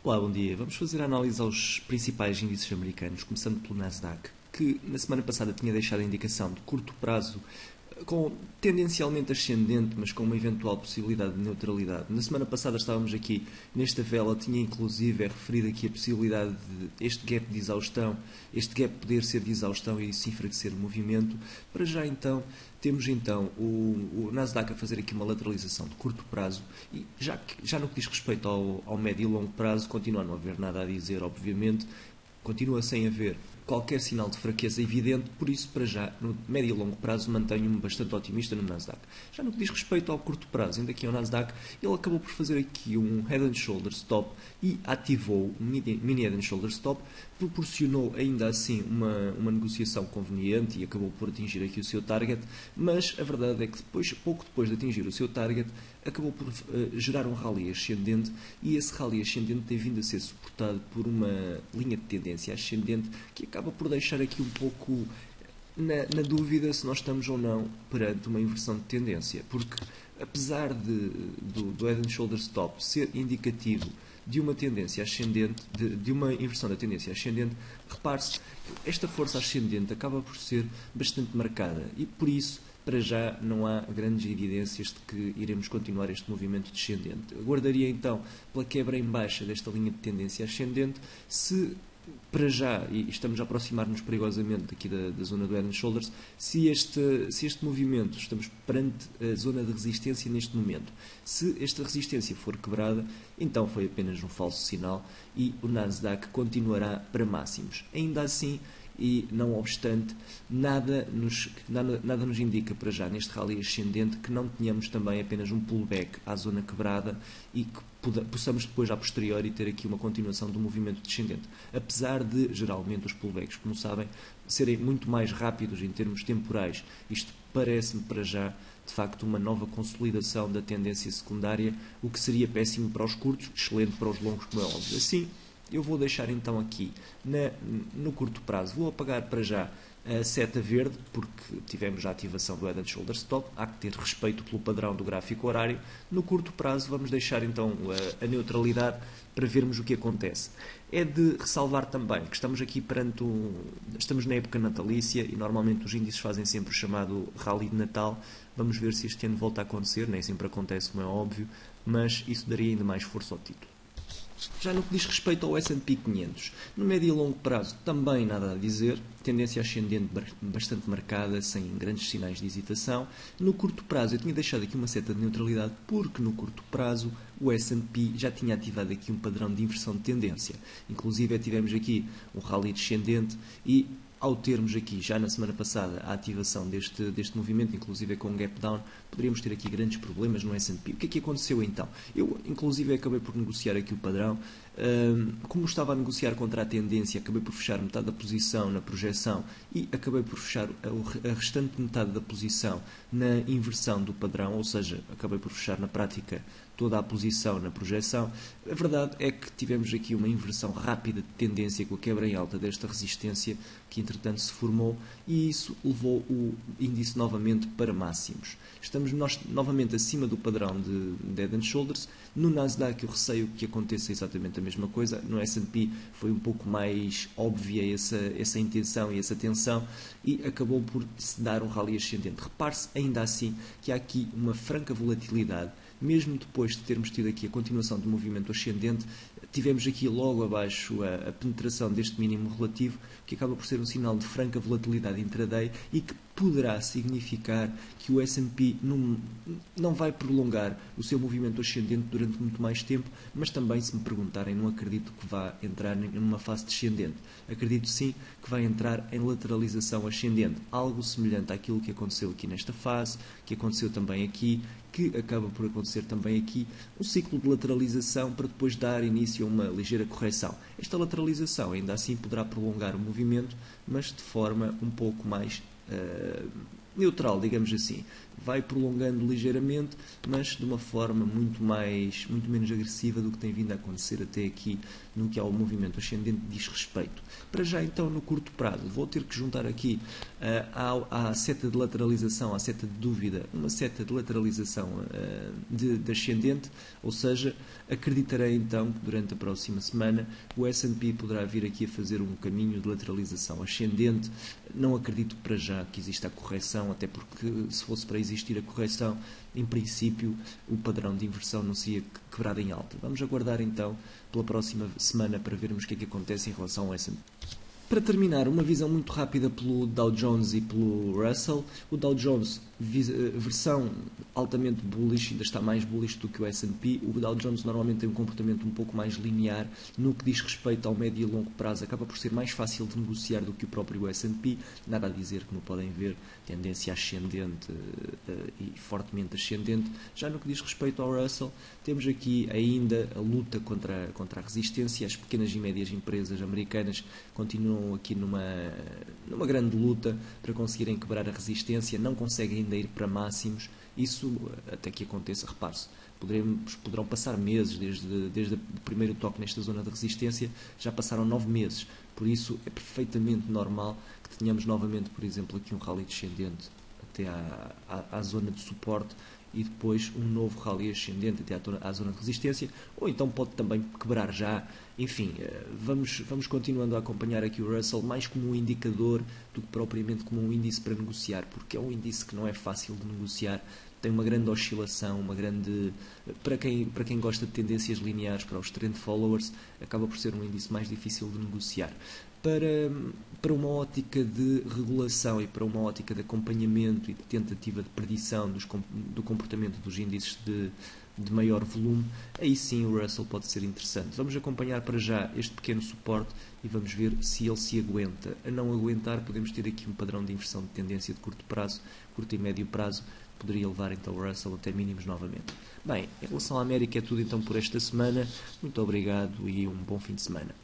Olá, bom dia. Vamos fazer a análise aos principais índices americanos, começando pelo Nasdaq, que na semana passada tinha deixado a indicação de curto prazo, com tendencialmente ascendente, mas com uma eventual possibilidade de neutralidade. Na semana passada estávamos aqui nesta vela, tinha inclusive referido aqui a possibilidade de este gap de exaustão, este gap poder ser de exaustão e isso enfraquecer o movimento. Para já então, temos então o Nasdaq a fazer aqui uma lateralização de curto prazo e já no que diz respeito ao médio e longo prazo, continua a não haver nada a dizer, obviamente, continua sem haver qualquer sinal de fraqueza evidente, por isso, para já, no médio e longo prazo, mantenho-me bastante otimista no Nasdaq. Já no que diz respeito ao curto prazo, ainda aqui ao Nasdaq, ele acabou por fazer aqui um Head and Shoulders Stop e ativou um mini Head and Shoulders Stop, proporcionou ainda assim uma negociação conveniente e acabou por atingir aqui o seu target, mas a verdade é que pouco depois de atingir o seu target, acabou por gerar um rally ascendente e esse rally ascendente tem vindo a ser suportado por uma linha de tendência ascendente que acaba por deixar aqui um pouco na dúvida se nós estamos ou não perante uma inversão de tendência, porque apesar do Head and Shoulders Stop ser indicativo de uma tendência ascendente, de uma inversão da tendência ascendente, repare-se que esta força ascendente acaba por ser bastante marcada e por isso para já não há grandes evidências de que iremos continuar este movimento descendente. Aguardaria então pela quebra em baixa desta linha de tendência ascendente, se para já, e estamos a aproximar-nos perigosamente aqui da zona do Head and Shoulders, se este movimento, estamos perante a zona de resistência neste momento, se esta resistência for quebrada, então foi apenas um falso sinal e o Nasdaq continuará para máximos. Ainda assim, e não obstante, nada nos indica para já neste rally ascendente que não tenhamos também apenas um pullback à zona quebrada e que possamos depois a posteriori ter aqui uma continuação do movimento descendente, apesar de geralmente os pullbacks, como sabem, serem muito mais rápidos em termos temporais. Isto parece-me para já de facto uma nova consolidação da tendência secundária, o que seria péssimo para os curtos, excelente para os longos, como é óbvio. Assim, eu vou deixar então aqui no curto prazo, vou apagar para já a seta verde, porque tivemos já a ativação do Head and Shoulders Stop, há que ter respeito pelo padrão do gráfico horário. No curto prazo vamos deixar então a neutralidade para vermos o que acontece. É de ressalvar também que estamos aqui estamos na época natalícia e normalmente os índices fazem sempre o chamado rally de Natal. Vamos ver se este ano volta a acontecer, nem sempre acontece, como é óbvio, mas isso daria ainda mais força ao título. Já no que diz respeito ao S&P 500, no médio e longo prazo também nada a dizer, tendência ascendente bastante marcada, sem grandes sinais de hesitação. No curto prazo eu tinha deixado aqui uma seta de neutralidade porque no curto prazo o S&P já tinha ativado aqui um padrão de inversão de tendência. Inclusive tivemos aqui um rally descendente e ao termos aqui, já na semana passada, a ativação deste movimento, inclusive com um gap down, poderíamos ter aqui grandes problemas no S&P. O que é que aconteceu então? Eu, inclusive, acabei por negociar aqui o padrão. Como estava a negociar contra a tendência, acabei por fechar metade da posição na projeção e acabei por fechar a restante metade da posição na inversão do padrão, ou seja, acabei por fechar na prática toda a posição na projeção. A verdade é que tivemos aqui uma inversão rápida de tendência com a quebra em alta desta resistência que entretanto se formou e isso levou o índice novamente para máximos. Estamos nós novamente acima do padrão de Head and Shoulders. No Nasdaq eu receio que aconteça exatamente a mesma coisa. No S&P foi um pouco mais óbvia essa intenção e essa tensão e acabou por se dar um rally ascendente. Repare-se ainda assim que há aqui uma franca volatilidade. Mesmo depois de termos tido aqui a continuação do movimento ascendente, tivemos aqui logo abaixo a penetração deste mínimo relativo, que acaba por ser um sinal de franca volatilidade intraday e que poderá significar que o S&P não vai prolongar o seu movimento ascendente durante muito mais tempo, mas também, se me perguntarem, não acredito que vá entrar numa fase descendente. Acredito sim que vai entrar em lateralização ascendente, algo semelhante àquilo que aconteceu aqui nesta fase, que aconteceu também aqui, que acaba por acontecer também aqui, um ciclo de lateralização para depois dar início a uma ligeira correção. Esta lateralização ainda assim poderá prolongar o movimento, mas de forma um pouco mais neutral, digamos assim. Vai prolongando ligeiramente, mas de uma forma muito menos agressiva do que tem vindo a acontecer até aqui no que ao movimento ascendente diz respeito. Para já, então, no curto prazo, vou ter que juntar aqui à seta de lateralização, à seta de dúvida, uma seta de lateralização de ascendente, ou seja, acreditarei então que durante a próxima semana o S&P poderá vir aqui a fazer um caminho de lateralização ascendente. Não acredito para já que exista a correção, até porque se fosse para existir a correção, em princípio o padrão de inversão não seria quebrado em alta. Vamos aguardar então pela próxima semana para vermos o que é que acontece em relação ao S&P. Para terminar, uma visão muito rápida pelo Dow Jones e pelo Russell. O Dow Jones, versão altamente bullish, ainda está mais bullish do que o S&P. O Dow Jones normalmente tem um comportamento um pouco mais linear no que diz respeito ao médio e longo prazo. Acaba por ser mais fácil de negociar do que o próprio S&P. Nada a dizer, como podem ver, tendência ascendente e fortemente ascendente. Já no que diz respeito ao Russell, temos aqui ainda a luta contra a resistência. As pequenas e médias empresas americanas continuam aqui numa grande luta para conseguirem quebrar a resistência, não conseguem ainda ir para máximos. Isso até que aconteça, repare-se, poderão passar meses desde o primeiro toque nesta zona de resistência, já passaram 9 meses, por isso é perfeitamente normal que tenhamos novamente, por exemplo, aqui um rally descendente até à zona de suporte e depois um novo rally ascendente até à zona de resistência, ou então pode também quebrar já. Enfim, vamos continuando a acompanhar aqui o Russell mais como um indicador do que propriamente como um índice para negociar, porque é um índice que não é fácil de negociar, tem uma grande oscilação, para quem gosta de tendências lineares, para os trend followers, acaba por ser um índice mais difícil de negociar. Para uma ótica de regulação e para uma ótica de acompanhamento e de tentativa de predição do comportamento dos índices de maior volume, aí sim o Russell pode ser interessante. Vamos acompanhar para já este pequeno suporte e vamos ver se ele se aguenta. A não aguentar, podemos ter aqui um padrão de inversão de tendência de curto prazo, curto e médio prazo, poderia levar então o Russell até mínimos novamente. Bem, em relação à América é tudo então por esta semana. Muito obrigado e um bom fim de semana.